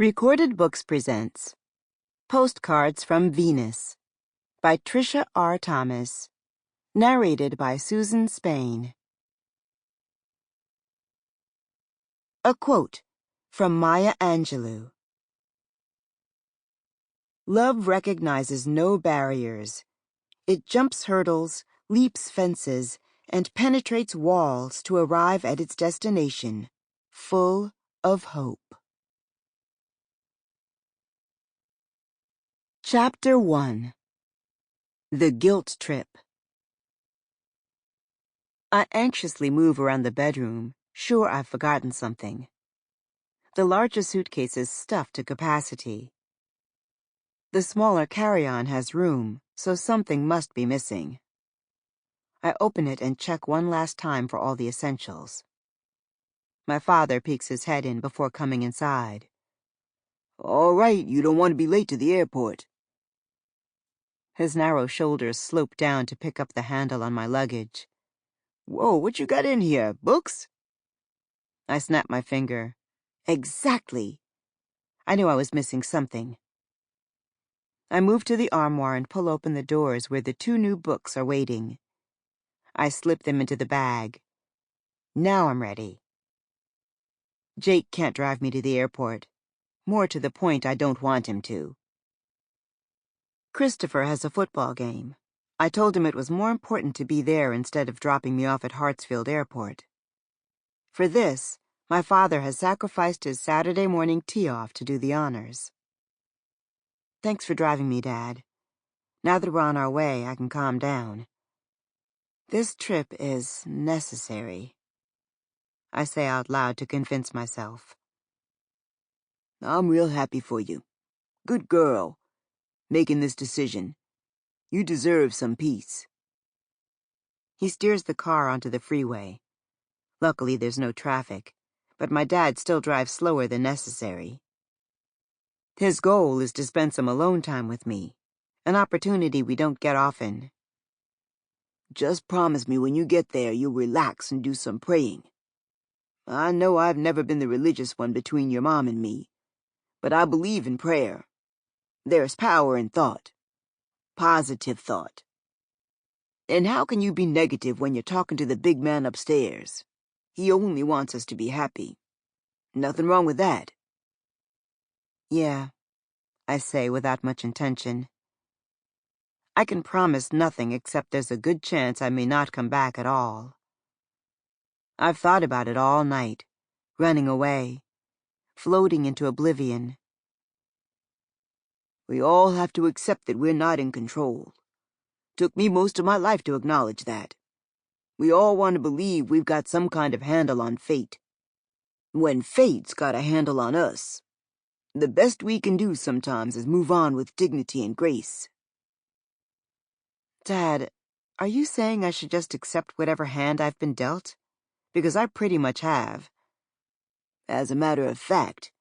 Recorded Books presents Postcards from Venus by Trisha R. Thomas, narrated by Susan Spain. A quote from Maya Angelou. Love recognizes no barriers. It jumps hurdles, leaps fences, and penetrates walls to arrive at its destination, full of hope. Chapter 1. The Guilt Trip. I anxiously move around the bedroom, sure I've forgotten something. The larger suitcase is stuffed to capacity. The smaller carry-on has room, so something must be missing. I open it and check one last time for all the essentials. My father peeks his head in before coming inside. All right, you don't want to be late to the airport. His narrow shoulders slope down to pick up the handle on my luggage. Whoa, what you got in here? Books? I snap my finger. Exactly. I knew I was missing something. I move to the armoire and pull open the doors where the 2 new books are waiting. I slip them into the bag. Now I'm ready. Jake can't drive me to the airport. More to the point, I don't want him to. Christopher has a football game. I told him it was more important to be there instead of dropping me off at Hartsfield Airport. For this, my father has sacrificed his Saturday morning tee-off to do the honors. Thanks for driving me, Dad. Now that we're on our way, I can calm down. This trip is necessary, I say out loud to convince myself. I'm real happy for you. Good girl. Making this decision. You deserve some peace. He steers the car onto the freeway. Luckily, there's no traffic, but my dad still drives slower than necessary. His goal is to spend some alone time with me, an opportunity we don't get often. Just promise me when you get there you'll relax and do some praying. I know I've never been the religious one between your mom and me, but I believe in prayer. There's power in thought. Positive thought. And how can you be negative when you're talking to the big man upstairs? He only wants us to be happy. Nothing wrong with that. Yeah, I say without much intention. I can promise nothing except there's a good chance I may not come back at all. I've thought about it all night, running away, floating into oblivion. We all have to accept that we're not in control. Took me most of my life to acknowledge that. We all want to believe we've got some kind of handle on fate. When fate's got a handle on us, the best we can do sometimes is move on with dignity and grace. Dad, are you saying I should just accept whatever hand I've been dealt? Because I pretty much have. As a matter of fact,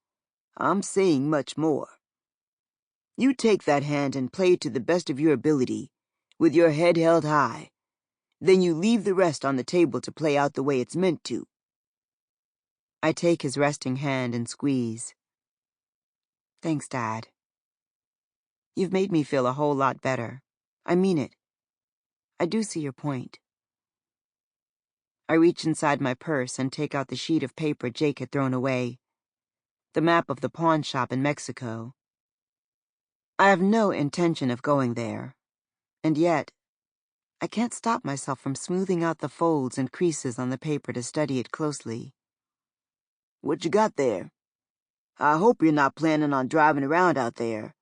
I'm saying much more. You take that hand and play it to the best of your ability, with your head held high. Then you leave the rest on the table to play out the way it's meant to. I take his resting hand and squeeze. Thanks, Dad. You've made me feel a whole lot better. I mean it. I do see your point. I reach inside my purse and take out the sheet of paper Jake had thrown away. The map of the pawn shop in Mexico. I have no intention of going there. And yet, I can't stop myself from smoothing out the folds and creases on the paper to study it closely. What you got there? I hope you're not planning on driving around out there.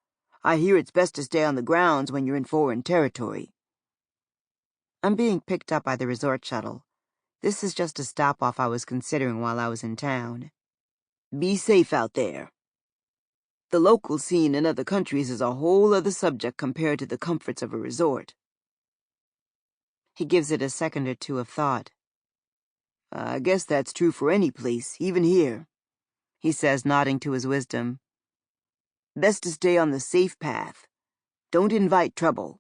I hear it's best to stay on the grounds when you're in foreign territory. I'm being picked up by the resort shuttle. This is just a stop-off I was considering while I was in town. Be safe out there. The local scene in other countries is a whole other subject compared to the comforts of a resort. He gives it a second or two of thought. I guess that's true for any place, even here, he says, nodding to his wisdom. Best to stay on the safe path. Don't invite trouble.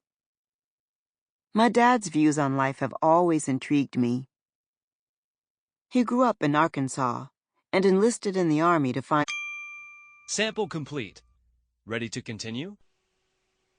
My dad's views on life have always intrigued me. He grew up in Arkansas and enlisted in the Army to find Sample complete. Ready to continue?